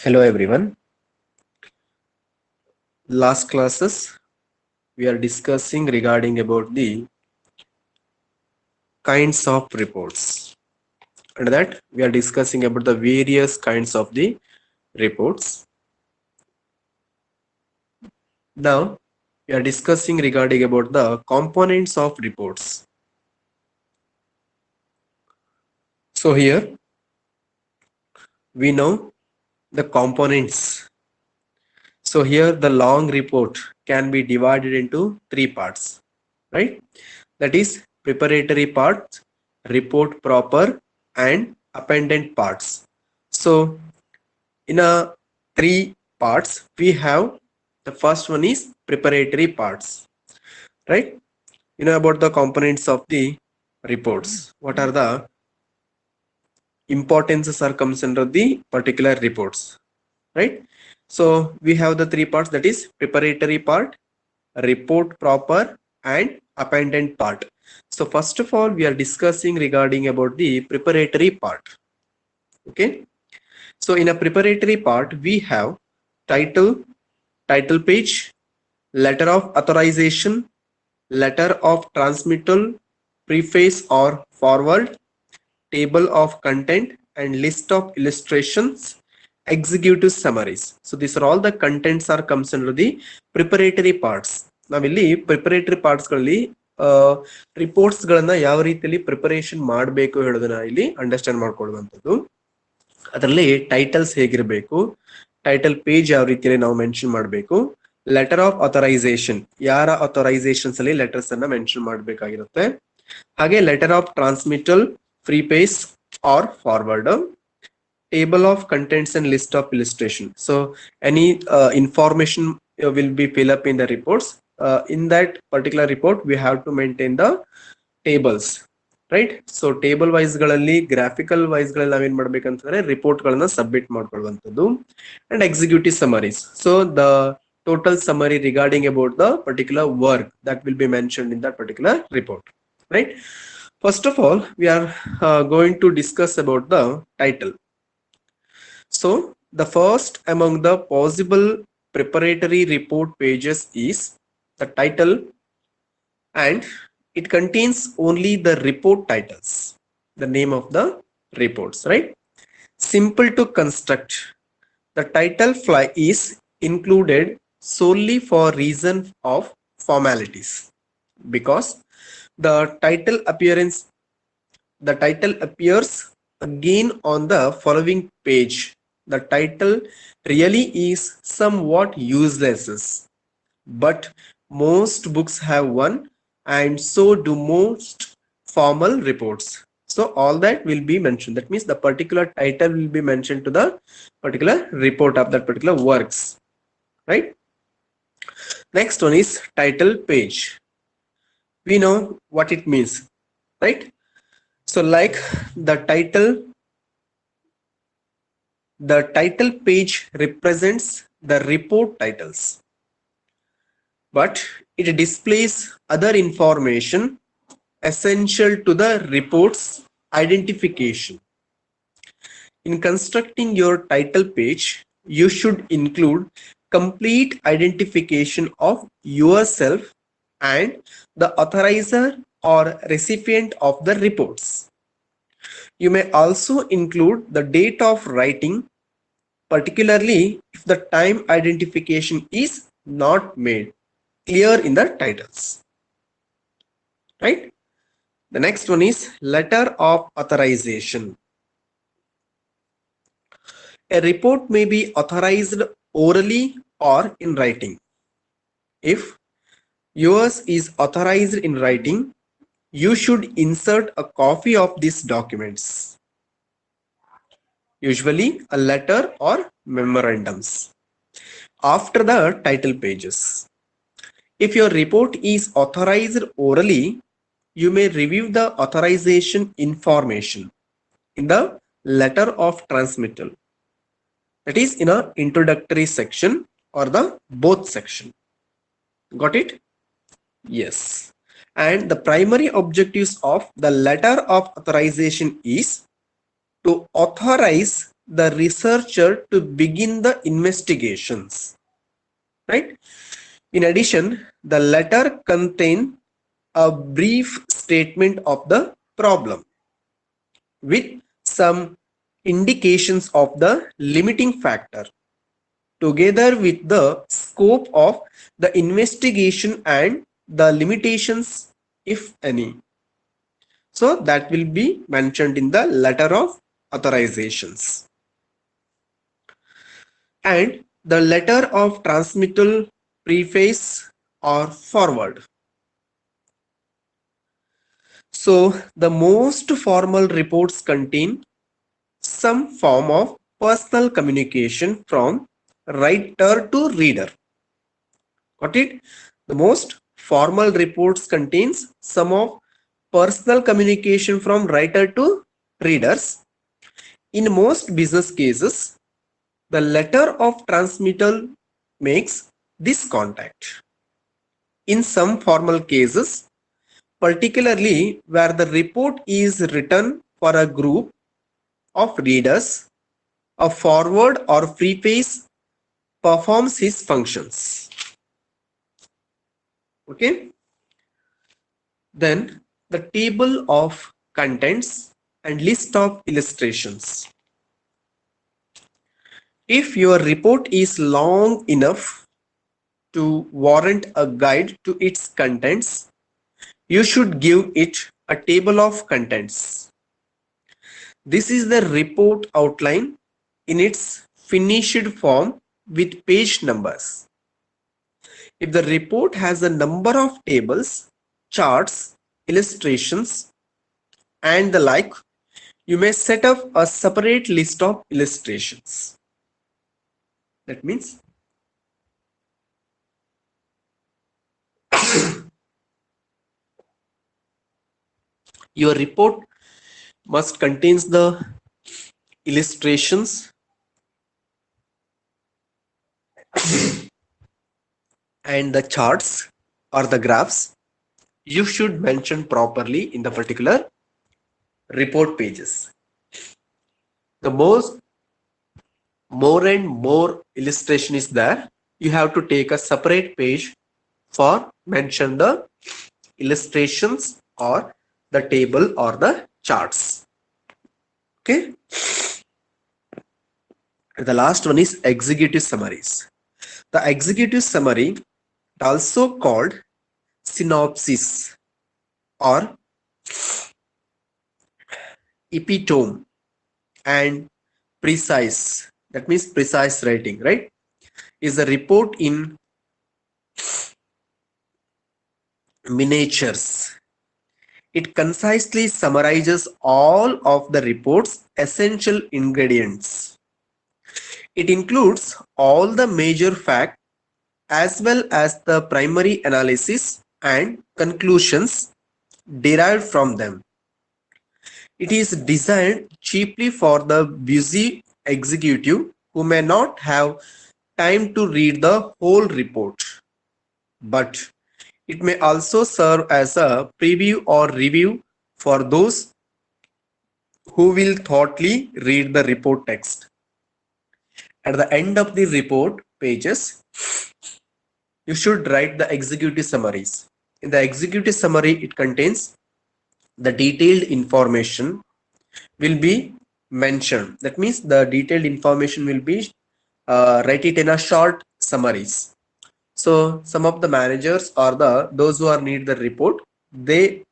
Hello everyone. Last classes we are discussing regarding about the kinds of reports. And that we are discussing about the various kinds of the reports. Now we are discussing regarding about the components of reports. So here we know the components. So here the long report can be divided into three parts, right? That is preparatory part, report proper, and appendant parts. So in a three parts we have the first one is preparatory parts, right? You know about the components of the reports. What are the importances are comes under the particular reports, right? So we have the three parts, that is preparatory part, report proper, and appendant part. So first of all we are discussing regarding about the preparatory part. Okay, so in a preparatory part we have title page, letter of authorization, letter of transmittal, preface or forward, table of content, and list of illustrations, executive summaries. So these are all the contents are comes under the preparatory parts. ನಾವಿಲ್ಲಿ preparatory parts ಗಳಲ್ಲಿ reports ಗಳನ್ನ ಯಾವ ರೀತಿಯಲ್ಲಿ preparation ಮಾಡಬೇಕು ಹೇಳೋದನ್ನ ಇಲ್ಲಿ understand ಮಾಡ್ಕೊಳ್ಳುವಂಥದ್ದು. ಅದರಲ್ಲಿ titles ಹೇಗಿರಬೇಕು, ಟೈಟಲ್ ಪೇಜ್ ಯಾವ ರೀತಿಯಲ್ಲಿ ನಾವು ಮೆನ್ಷನ್ ಮಾಡಬೇಕು, ಲೆಟರ್ ಆಫ್ ಅಥರೈಸೇಷನ್ ಯಾರ ಅಥರೈಸೇಷನ್ಸ್ ಅಲ್ಲಿ ಲೆಟರ್ಸ್ ಅನ್ನ ಮೆನ್ಷನ್ ಮಾಡಬೇಕಾಗಿರುತ್ತೆ, ಹಾಗೆ letter of transmittal, preface or foreword, table of contents and list of illustration. So any information will be fill up in the reports. In that particular report we have to maintain the tables, right? So table wise ಗಳಲ್ಲಿ graphical wise ಗಳಲ್ಲಿ ನಾವೇನ್ ಮಾಡ್ಬೇಕಂತಂದ್ರೆ report ಗಳನ್ನ submit ಮಾಡ್ಕೊಳ್ಳುವಂಥದ್ದು. And executive summaries, so the total summary regarding about the particular work that will be mentioned in that particular report, right? First of all we are going to discuss about the title. So the first among the possible preparatory report pages is the title, and it contains only the report titles, the name of the reports, right? Simple to construct. The title fly is included solely for reason of formalities, because the title appears again on the following page. The title really is somewhat useless, but most books have one, and so do most formal reports. So all that will be mentioned. That means the particular title will be mentioned to the particular report of that particular works, right? Next one is title page. We know what it means, right? So like the title page represents the report titles, but it displays other information essential to the report's identification. In constructing your title page, you should include complete identification of yourself and the authorizer or recipient of the reports. You may also include the date of writing, particularly if the time identification is not made clear in the titles, right? The next one is letter of authorization. A report may be authorized orally or in writing. If yours is authorized in writing, you should insert a copy of these documents, usually a letter or memorandums, after the title pages. If your report is authorized orally, you may review the authorization information in the letter of transmittal, that is in a introductory section or the both section. Got it? Yes. And the primary objectives of the letter of authorization is to authorize the researcher to begin the investigations, right? In addition, the letter contains a brief statement of the problem with some indications of the limiting factor together with the scope of the investigation and the limitations, if any. So that will be mentioned in the letter of authorizations. And the letter of transmittal, preface or forward. So the most formal reports contain some form of personal communication from writer to reader. Got it? The most formal reports contains some of personal communication from writer to readers. In most business cases, the letter of transmittal makes this contact. In some formal cases, particularly where the report is written for a group of readers, a forward or preface performs his functions. Okay. Then the table of contents and list of illustrations. If your report is long enough to warrant a guide to its contents, you should give it a table of contents. This is the report outline in its finished form with page numbers. If the report has a number of tables, charts, illustrations, and the like, you may set up a separate list of illustrations. That means your report must contains the illustrations and the charts or the graphs. You should mention properly in the particular report pages. The more and more illustration is there, you have to take a separate page for mention the illustrations or the table or the charts. Okay. And the last one is executive summaries. The executive summary, also called synopsis or epitome and precise, that means precise writing, right, is a report in miniatures. It concisely summarizes all of the report's essential ingredients. It includes all the major facts as well as the primary analysis and conclusions derived from them. It is designed chiefly for the busy executive who may not have time to read the whole report, but it may also serve as a preview or review for those who will thoughtfully read the report text. At the end of the report pages, you should write the executive summaries. In the executive summary, it contains the detailed information will be mentioned. That means the detailed information will be write it in a short summaries. So some of the managers or those who are need the report, they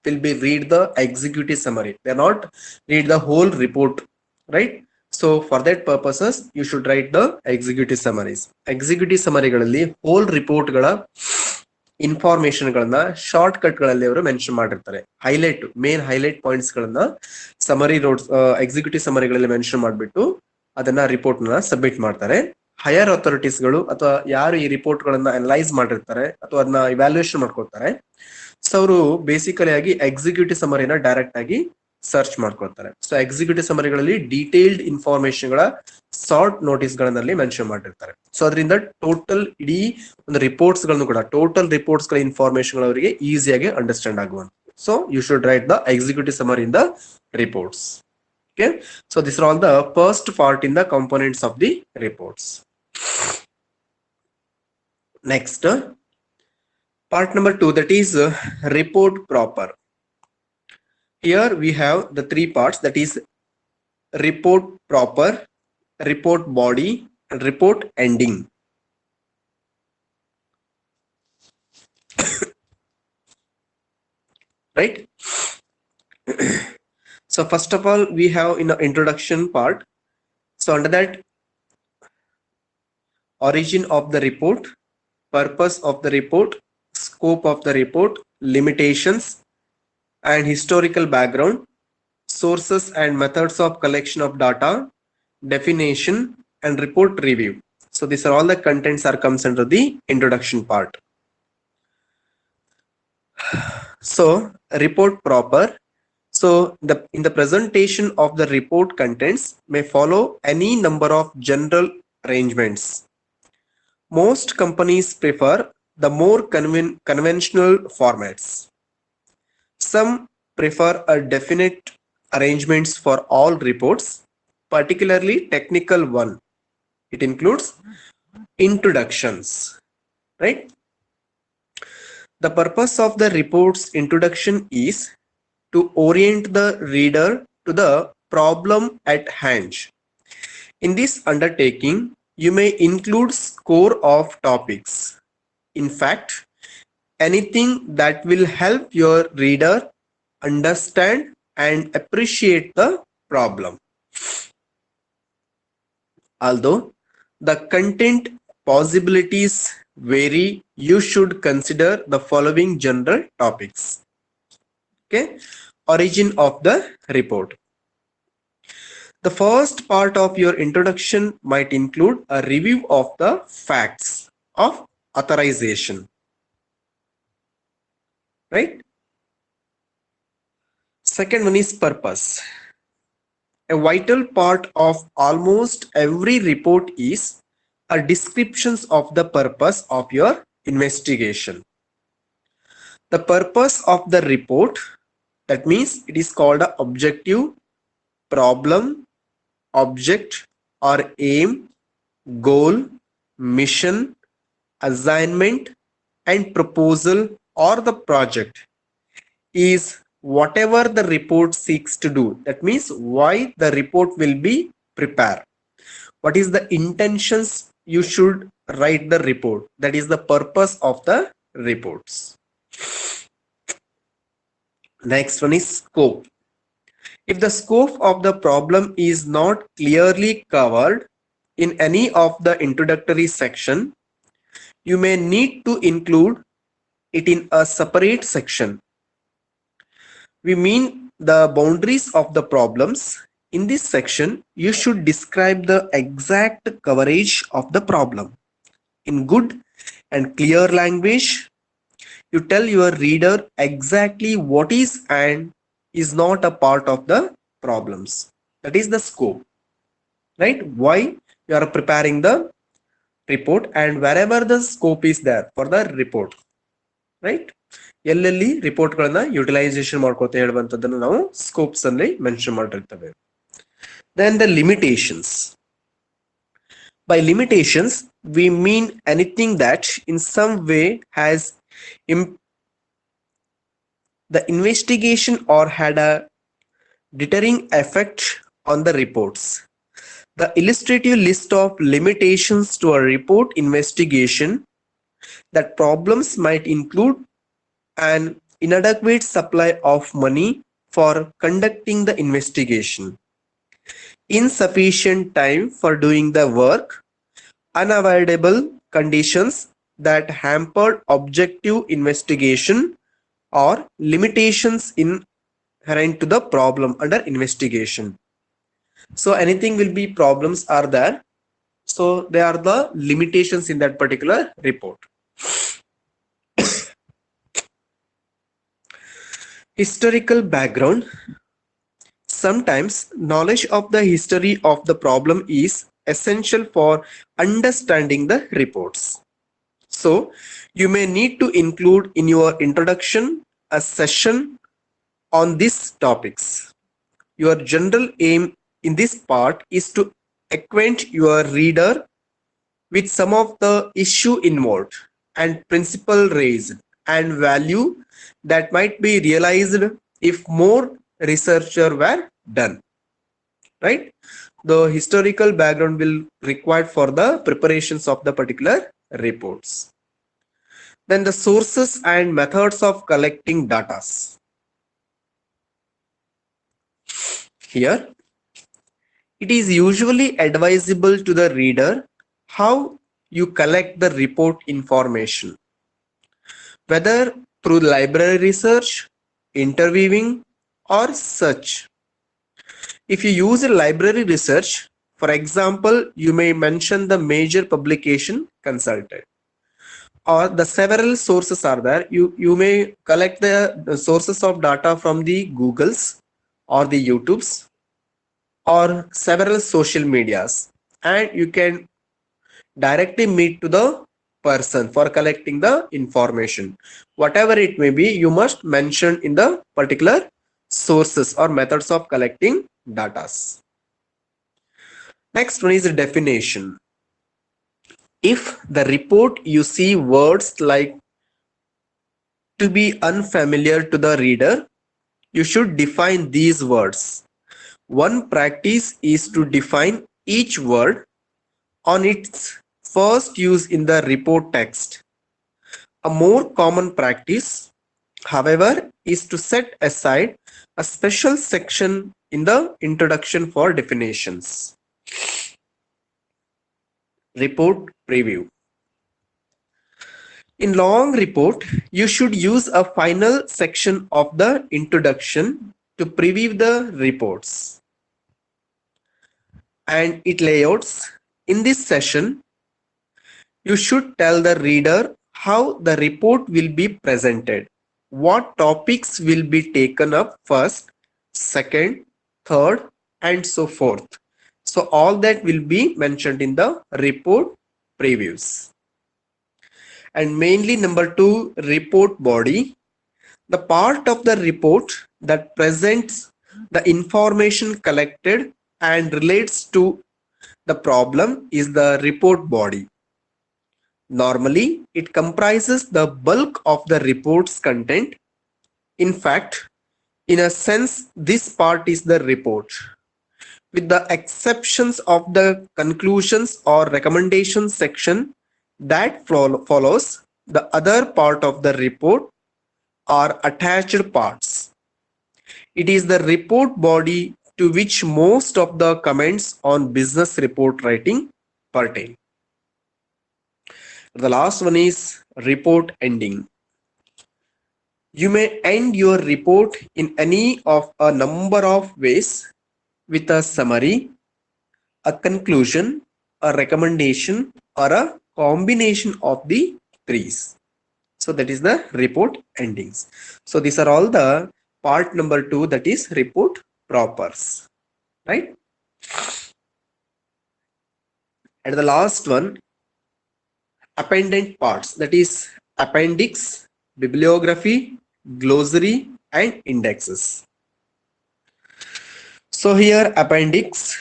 will be read the executive summary. They not read the whole report, right? So for that purposes, you should write the executive summaries. Executive summary ಗಳಲ್ಲಿ whole report ಗಳ information ಗಳನ್ನ short cut ಗಳಲ್ಲಿ ಅವರು mention ಮಾಡಿರ್ತಾರೆ. Highlight main highlight points ಗಳನ್ನ summary notes executive ಸಮರಿಗಳಲ್ಲಿ mention ಮಾಡಿಬಿಟ್ಟು ಅದನ್ನ report ನ ಸಬ್ಮಿಟ್ ಮಾಡ್ತಾರೆ. ಹೈಯರ್ ಅಥಾರಿಟೀಸ್ ಗಳು ಅಥವಾ ಯಾರು ಈ ರಿಪೋರ್ಟ್ ಗಳನ್ನ ಅನಲೈಸ್ ಮಾಡಿರ್ತಾರೆ ಅಥವಾ ಅದನ್ನ ಇವ್ಯಾಲ್ಯೂಯೇಷನ್ ಮಾಡ್ಕೊಳ್ತಾರೆ, ಸೊ ಅವರು ಬೇಸಿಕಲಿ ಆಗಿ ಎಕ್ಸಿಕ್ಯೂಟಿವ್ ಸಮರಿನ ಡೈರೆಕ್ಟ್ ಆಗಿ ಸರ್ಚ್ ಮಾಡ್ಕೊಳ್ತಾರೆ. ಸೊ ಎಕ್ಸಿಕ್ಯೂಟಿವ್ ಸಮರಿಗಳಲ್ಲಿ ಡೀಟೇಲ್ಡ್ ಇನ್ಫಾರ್ಮೇಶನ್ ಗಳ ಶಾರ್ಟ್ ನೋಟಿಸ್ ಗಳಲ್ಲಿ ಮೆನ್ಷನ್ ಮಾಡಿರ್ತಾರೆ. ಸೊ ಅದರಿಂದ ಟೋಟಲ್ ಇಡೀ ಒಂದು ರಿಪೋರ್ಟ್ಸ್ ಗಳನ್ನು ಕೂಡ ಟೋಟಲ್ ರಿಪೋರ್ಟ್ಸ್ ಗಳ ಇನ್ಫಾರ್ಮೇಶನ್ ಅವರಿಗೆ ಈಸಿಯಾಗಿ ಅಂಡರ್ಸ್ಟ್ಯಾಂಡ್ ಆಗುವಂತ. So you should write the executive summary in the reports. Okay, so these are all the first part in the components of the reports. Next, part number 2, that is report proper. Here we have the three parts, that is report proper, report body, and report ending. Right? So first of all, we have in the introduction part. So under that, origin of the report, purpose of the report, scope of the report, limitations and historical background, sources and methods of collection of data, definition and report review. So these are all the contents are comes under the introduction part. So report proper. So in the presentation of the report contents may follow any number of general arrangements. Most companies prefer the more conventional formats. Some prefer a definite arrangements for all reports, particularly technical one. It includes introductions, right? The purpose of the report's introduction is to orient the reader to the problem at hand. In this undertaking, you may include score of topics. In fact, anything that will help your reader understand and appreciate the problem. Although the content possibilities vary, you should consider the following general topics. Okay, origin of the report. The first part of your introduction might include a review of the facts of authorization, right? Second one is purpose. A vital part of almost every report is a description of the purpose of your investigation. The purpose of the report, that means it is called a objective, problem, object or aim, goal, mission, assignment and proposal or the project is whatever the report seeks to do. That means why the report will be prepared. What is the intentions you should write the report. That is the purpose of the reports. Next one is scope. If the scope of the problem is not clearly covered in any of the introductory section, you may need to include it in a separate section. We mean the boundaries of the problems. In this section, you should describe the exact coverage of the problem. In good and clear language, you tell your reader exactly what is and is not a part of the problems. That is the scope, right? Why you are preparing the report and wherever the scope is there for the report, right? ಎಲ್ಲೆಲ್ಲಿ report ಗಳನ್ನ utilisation ಮಾಡ್ಕೊತಾ ಹೇಳುವಂತದನ್ನು ನಾವು scopes ಅಲ್ಲಿ mention ಮಾಡಿರ್ತೇವೆ. Then the limitations. By limitations, we mean anything that in some way has the investigation or had a deterring effect on the reports. The illustrative list of limitations to a report investigation that problems might include an inadequate supply of money for conducting the investigation, insufficient time for doing the work, unavoidable conditions that hampered objective investigation, or limitations inherent to the problem under investigation. So anything will be problems are there. So they are the limitations in that particular report. Historical background. Sometimes knowledge of the history of the problem is essential for understanding the reports. So you may need to include in your introduction a session on these topics. your general aim in this part is to acquaint your reader with some of the issue involved and principle raised and value that might be realized if more researcher were done, right? The historical background will required for the preparations of the particular reports. Then the sources and methods of collecting data. Here, it is usually advisable to the reader how you collect the report information, whether through library research, interviewing, or search. If you use a library research, for example, you may mention the major publication consulted or the several sources are there. You may collect the sources of data from the Googles or the YouTubes or several social medias, and you can directly meet to the person for collecting the information. Whatever it may be, you must mention in the particular sources or methods of collecting data. Next one is the definition. If the report you see words like to be unfamiliar to the reader, you should define these words. One practice is to define each word on its first use in the report text. A more common practice, however, is to set aside a special section in the introduction for definitions. Report preview. In long report, you should use a final section of the introduction to preview the reports and its layouts. In this session, you should tell the reader how the report will be presented, what topics will be taken up first, second, third, and so forth. So all that will be mentioned in the report previews. And mainly number 2, report body. The part of the report that presents the information collected and relates to the problem is the report body. Normally, it comprises the bulk of the report's content. In fact, in a sense, this part is the report. With the exceptions of the conclusions or recommendations section that follows, the other part of the report are attached parts. It is the report body to which most of the comments on business report writing pertain. The last one is report ending. You may end your report in any of a number of ways, with a summary, a conclusion, a recommendation, or a combination of the threes. So that is the report endings. So these are all the part number 2, that is report propers, right? And the last one, appendant parts, that is appendix, bibliography, glossary, and indexes. So here appendix,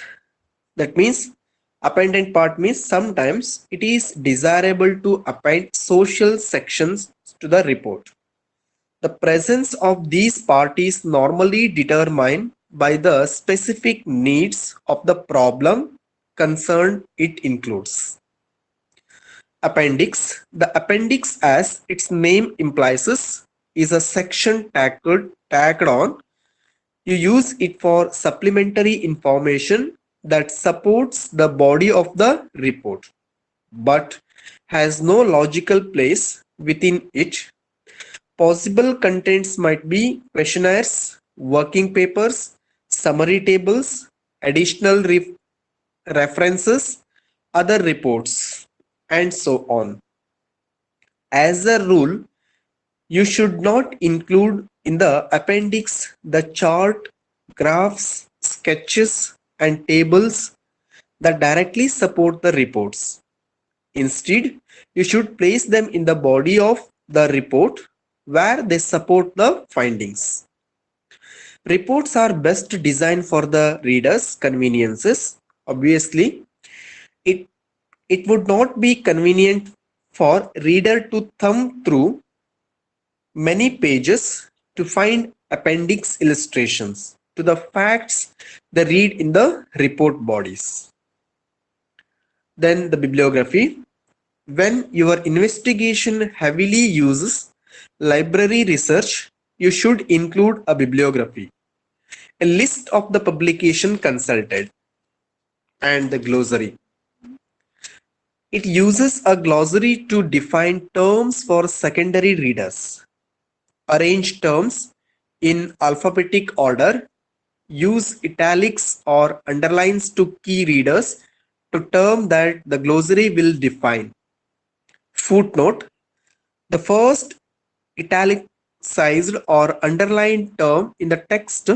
that means appendant part means sometimes it is desirable to append social sections to the report. The presence of these parts is normally determined by the specific needs of the problem concerned it includes. Appendix. The appendix, as its name implies, is a section tagged on. You use it for supplementary information that supports the body of the report, but has no logical place within it. Possible contents might be questionnaires, working papers, summary tables, additional references, other reports, and so on. As a rule, you should not include in the appendix the chart, graphs, sketches, and tables that directly support the reports. Instead, you should place them in the body of the report where they support the findings. Reports are best designed for the reader's conveniences. Obviously, it, it would not be convenient for reader to thumb through many pages to find appendix illustrations to the facts they read in the report bodies. Then the bibliography. When your investigation heavily uses library research, you should include a bibliography, a list of the publication consulted, and the glossary. It uses a glossary to define terms for secondary readers, arrange terms in alphabetic order, use italics or underlines to key readers to term that the glossary will define. Footnote: the first italicized or underlined term in the text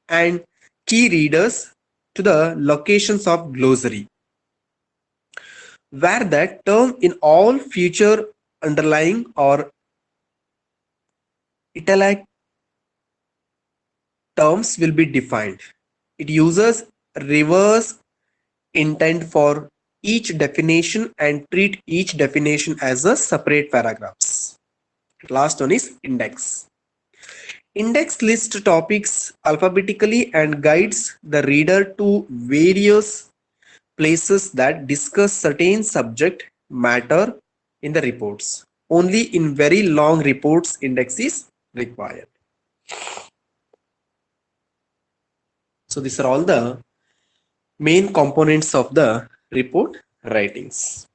and key readers to the locations of glossary, where that term in all future underlying or italic terms will be defined. It uses reverse intent for each definition and treat each definition as a separate paragraphs. Last one is index. Index lists topics alphabetically and guides the reader to various places that discuss certain subject matter in the reports. Only in very long reports index is required. So these are all the main components of the report writings.